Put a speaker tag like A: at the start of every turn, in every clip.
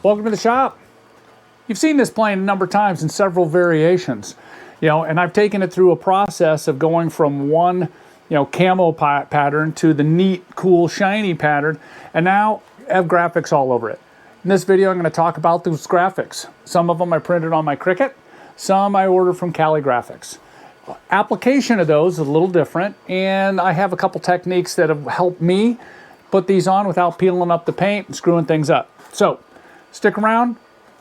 A: Welcome to the shop. You've seen this plane a number of times in several variations, and I've taken it through a process of going from one, camo pattern to the neat, cool, shiny pattern, and now I have graphics all over it. In this video, I'm going to talk about those graphics. Some of them I printed on my Cricut, some I ordered from Callie Graphics. Application of those is a little different, and I have a couple techniques that have helped me put these on without peeling up the paint and screwing things up. So, stick around.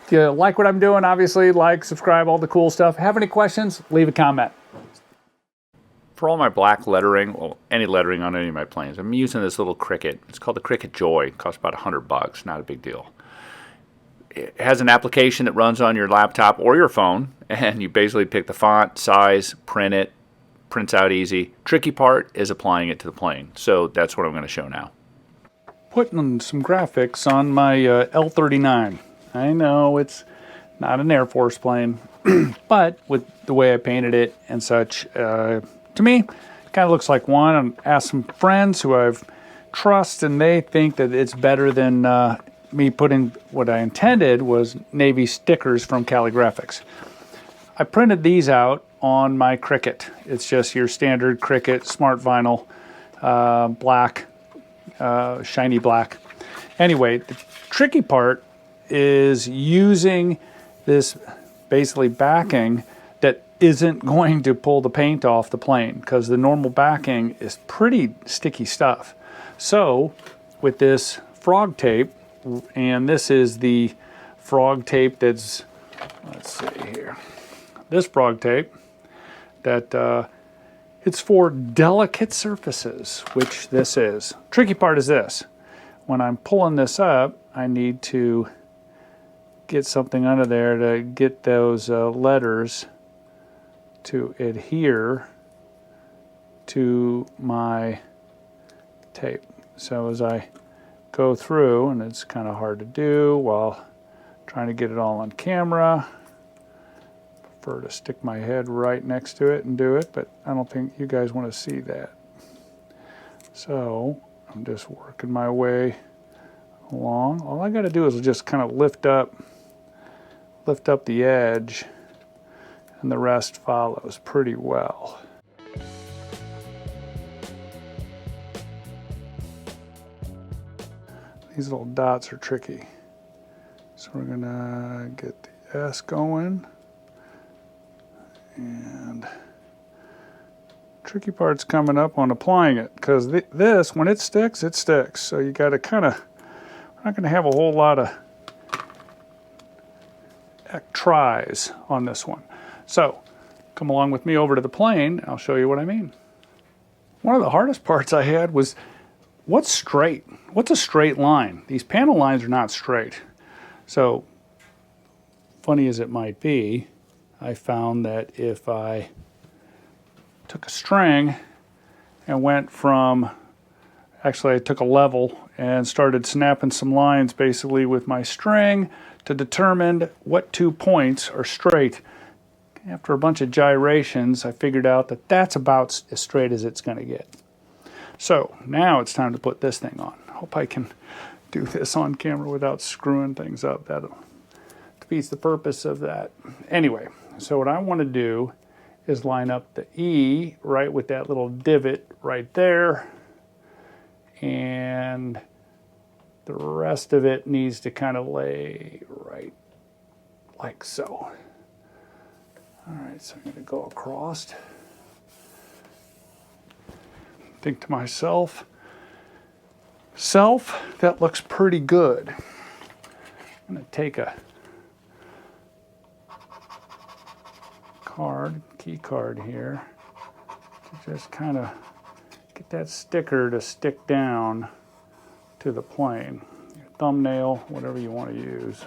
A: If you like what I'm doing, obviously, like, subscribe, all the cool stuff. Have any questions, leave a comment.
B: For all my black lettering, well, any lettering on any of my planes, I'm using this little Cricut. It's called the Cricut Joy. It costs about $100, not a big deal. It has an application that runs on your laptop or your phone, and you basically pick the font, size, print it, prints out easy. Tricky part is applying it to the plane, so that's what I'm going to show now.
A: Putting some graphics on my L39. I know it's not an Air Force plane, but with the way I painted it and such, to me, it kind of looks like one. I asked some friends who I've trust, and they think that it's better than me putting what I intended was Navy stickers from Callie Graphics. I printed these out on my Cricut. It's just your standard Cricut smart vinyl, black, shiny black. Anyway, the tricky part is using this basically backing that isn't going to pull the paint off the plane, because the normal backing is pretty sticky stuff. So with this frog tape, and this is the frog tape that's, let's see here, this frog tape that it's for delicate surfaces, which this is. Tricky part is this. When I'm pulling this up, I need to get something under there to get those letters to adhere to my tape. So as I go through, and it's kind of hard to do while trying to get it all on camera. Prefer to stick my head right next to it and do it, but I don't think you guys want to see that. So I'm just working my way along. All I got to do is just kind of lift up the edge, and the rest follows pretty well. These little dots are tricky. So we're gonna get the S going. And tricky part's coming up on applying it, because this, when it sticks, it sticks. So you gotta kind of, we're not gonna have a whole lot of tries on this one. So come along with me over to the plane, and I'll show you what I mean. One of the hardest parts I had was, what's straight? What's a straight line? These panel lines are not straight. So, funny as it might be, I found that if I took a string and went from, actually I took a level and started snapping some lines basically with my string to determine what 2 points are straight. After a bunch of gyrations, I figured out that that's about as straight as it's going to get. So now it's time to put this thing on. Hope I can do this on camera without screwing things up. That defeats the purpose of that. Anyway, so what I want to do is line up the E right with that little divot right there. And the rest of it needs to kind of lay right like so. All right, so I'm going to go across. Think to myself, that looks pretty good. I'm going to take a key card here, to just kind of get that sticker to stick down to the plane. Your thumbnail, whatever you want to use.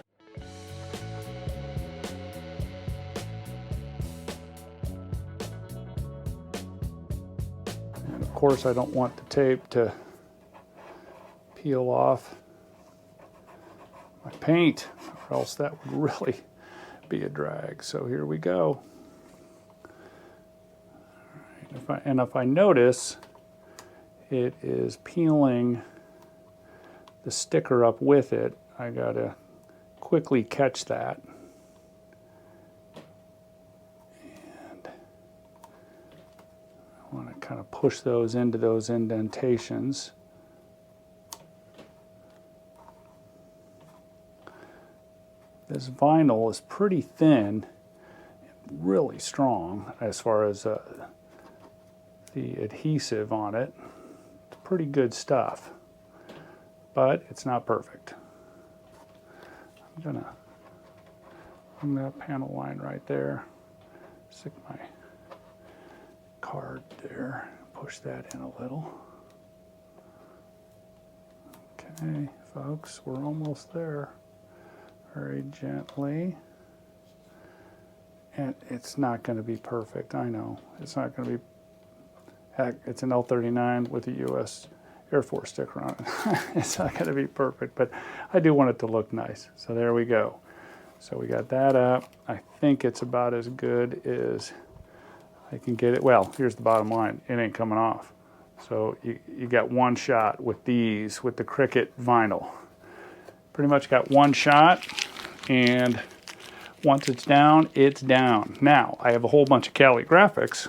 A: And of course, I don't want the tape to peel off my paint, or else that would really be a drag. So here we go. If I notice, it is peeling the sticker up with it, I gotta quickly catch that. And I want to kind of push those into those indentations. This vinyl is pretty thin, really strong as far as the adhesive on it. It's pretty good stuff, but it's not perfect. I'm gonna bring that panel line right there, stick my card there, push that in a little. Okay, folks, we're almost there. Very gently. And it's not going to be perfect, I know. It's not going to be, heck, it's an L39 with a U.S. Air Force sticker on it. It's not going to be perfect, but I do want it to look nice. So there we go. So we got that up. I think it's about as good as I can get it. Well, here's the bottom line. It ain't coming off. So you got one shot with these, with the Cricut vinyl. Pretty much got one shot, and once it's down, it's down. Now, I have a whole bunch of Callie Graphics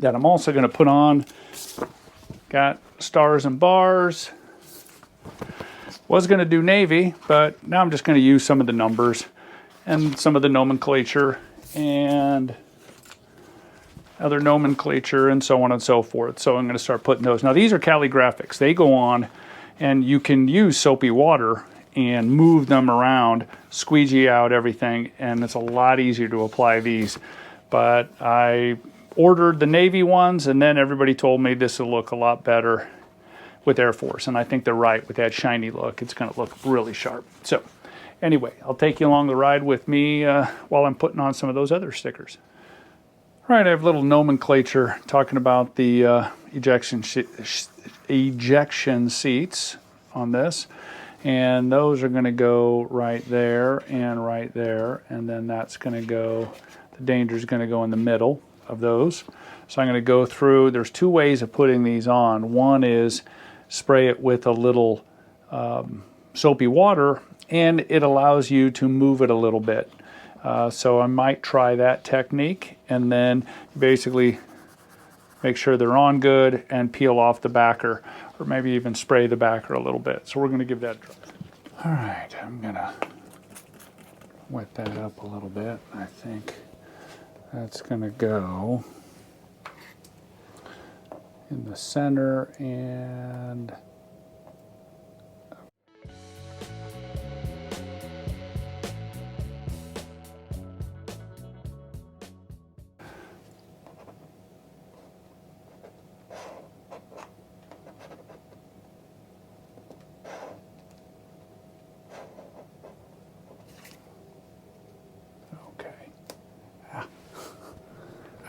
A: that I'm also going to put on. Got stars and bars. Was going to do navy, but now I'm just going to use some of the numbers and some of the nomenclature and other nomenclature and so on and so forth. So I'm going to start putting those. Now, these are Callie Graphics. They go on, and you can use soapy water and move them around, squeegee out everything, and it's a lot easier to apply these. But I ordered the navy ones, and then everybody told me this will look a lot better with Air Force, and I think they're right. With that shiny look, it's going to look really sharp. So anyway, I'll take you along the ride with me while I'm putting on some of those other stickers. All right, I have a little nomenclature talking about the ejection seats on this. And those are going to go right there, and then that's going to go, the danger is going to go in the middle of those. So I'm going to go through, there's two ways of putting these on. One is spray it with a little soapy water, and it allows you to move it a little bit. So I might try that technique, and then basically make sure they're on good and peel off the backer, or maybe even spray the backer a little bit. So we're going to give that a try. All right, I'm going to wet that up a little bit. I think that's going to go in the center and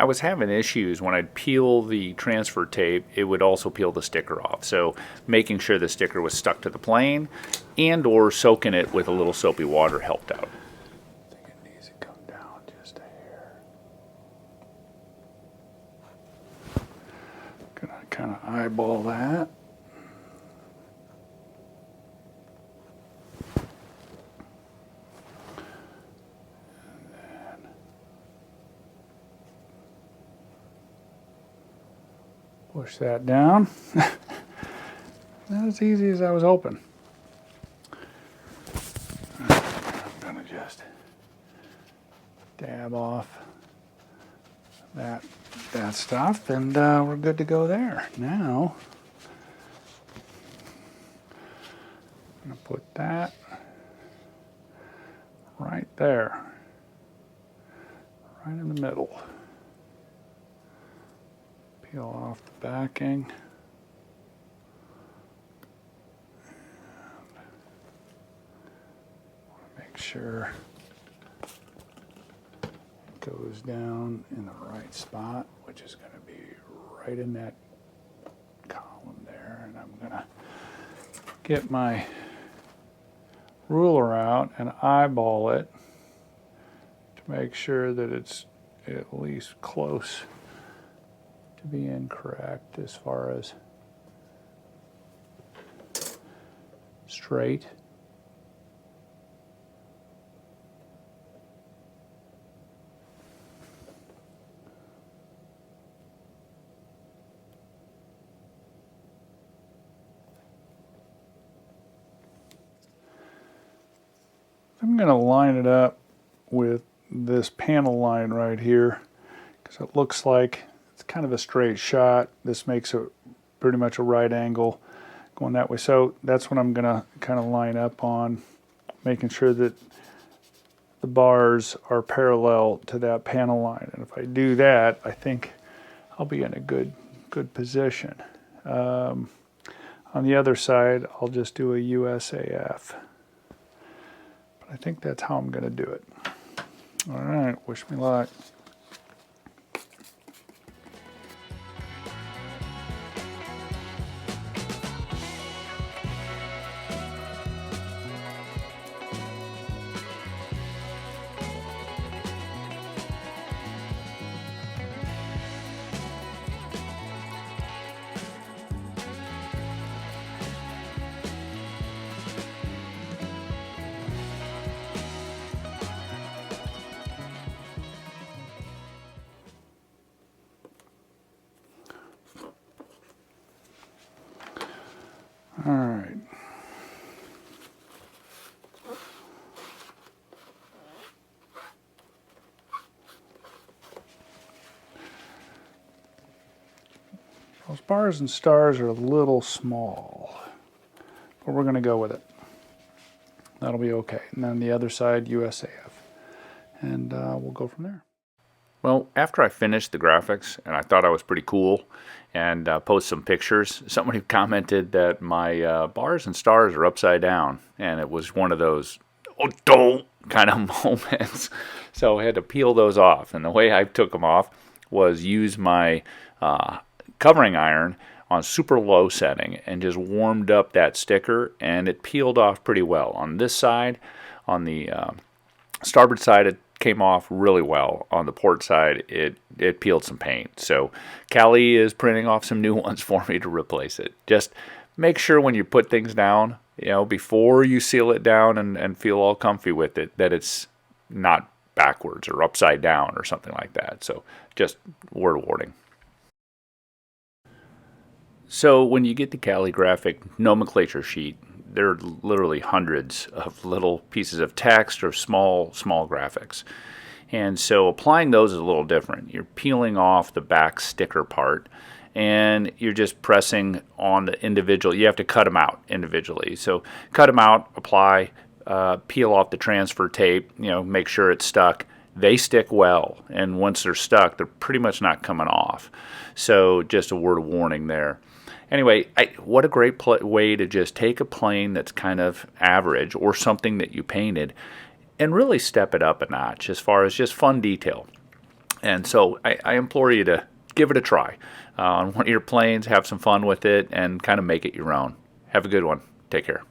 B: I was having issues when I'd peel the transfer tape, it would also peel the sticker off. So making sure the sticker was stuck to the plane and or soaking it with a little soapy water helped out.
A: I think it needs to come down just a hair. Gonna kind of eyeball that. Push that down. Not as easy as I was hoping. I'm going to just dab off that stuff, and we're good to go there. Now, I'm going to put that right there, right in the middle. Peel off the backing. Make sure it goes down in the right spot, which is going to be right in that column there. And I'm going to get my ruler out and eyeball it to make sure that it's at least close to be incorrect as far as straight. I'm going to line it up with this panel line right here because it looks like it's kind of a straight shot. This makes it pretty much a right angle going that way. So that's what I'm going to kind of line up on, making sure that the bars are parallel to that panel line. And if I do that, I think I'll be in a good position. On the other side, I'll just do a USAF. But I think that's how I'm going to do it. All right, wish me luck. All right. Those bars and stars are a little small, but we're going to go with it. That'll be okay. And then the other side, USAF. And we'll go from there.
B: Well, after I finished the graphics and I thought I was pretty cool and post some pictures, somebody commented that my bars and stars are upside down, and it was one of those oh don't kind of moments. So I had to peel those off, and the way I took them off was use my covering iron on super low setting and just warmed up that sticker, and it peeled off pretty well. On this side, on the starboard side, it came off really well. On the port side, it peeled some paint. So Callie is printing off some new ones for me to replace it. Just make sure when you put things down, before you seal it down and feel all comfy with it, that it's not backwards or upside down or something like that. So just word of warning. So when you get the Callie Graphic nomenclature sheet, there are literally hundreds of little pieces of text or small graphics. And so applying those is a little different. You're peeling off the back sticker part, and you're just pressing on the individual. You have to cut them out individually. So cut them out, apply, peel off the transfer tape, make sure it's stuck. They stick well, and once they're stuck, they're pretty much not coming off. So just a word of warning there. Anyway, what a great way to just take a plane that's kind of average or something that you painted and really step it up a notch as far as just fun detail. And so I implore you to give it a try on one of your planes, have some fun with it, and kind of make it your own. Have a good one. Take care.